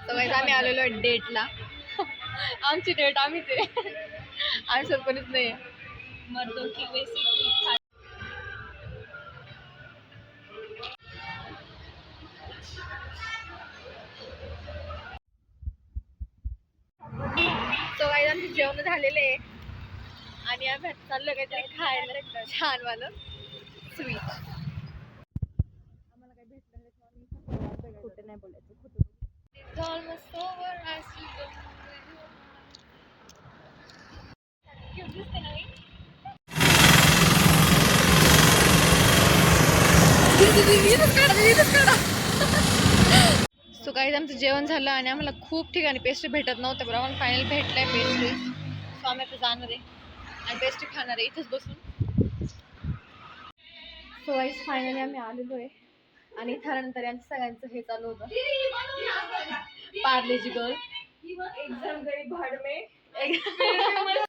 सगळ्यात आम्ही आलेलो डेटला. आमची डेट आम्हीच आहे, आम्ही सोबत कोणीच नाही. मर्दों की बेसिक तो काही आमचे जेवण झालेले आहे आणि आम्ही आता चाललो काहीतरी खायला छान वालं स्वीट. आम्हाला काही भेटलं नाही, खोटं नाही बोलायचं, खोटं. Almost over, I still don't so काही आमचं जेवण झालं आणि आम्हाला खूप ठिकाणी पेस्ट्री भेटत नव्हतं, बरं आम्हाला फायनल भेटलंय पेस्ट्री. सो आम्ही आता जाणार आहे आणि पेस्ट्री खाणार आहे इथंच बसून. सो गाईस फायनली आम्ही आलेलो आहे आणि त्यानंतर यांचं सगळ्यांचं हे चालू होतं, पार्लेजी गर्ल एक्झाम गई भाड में.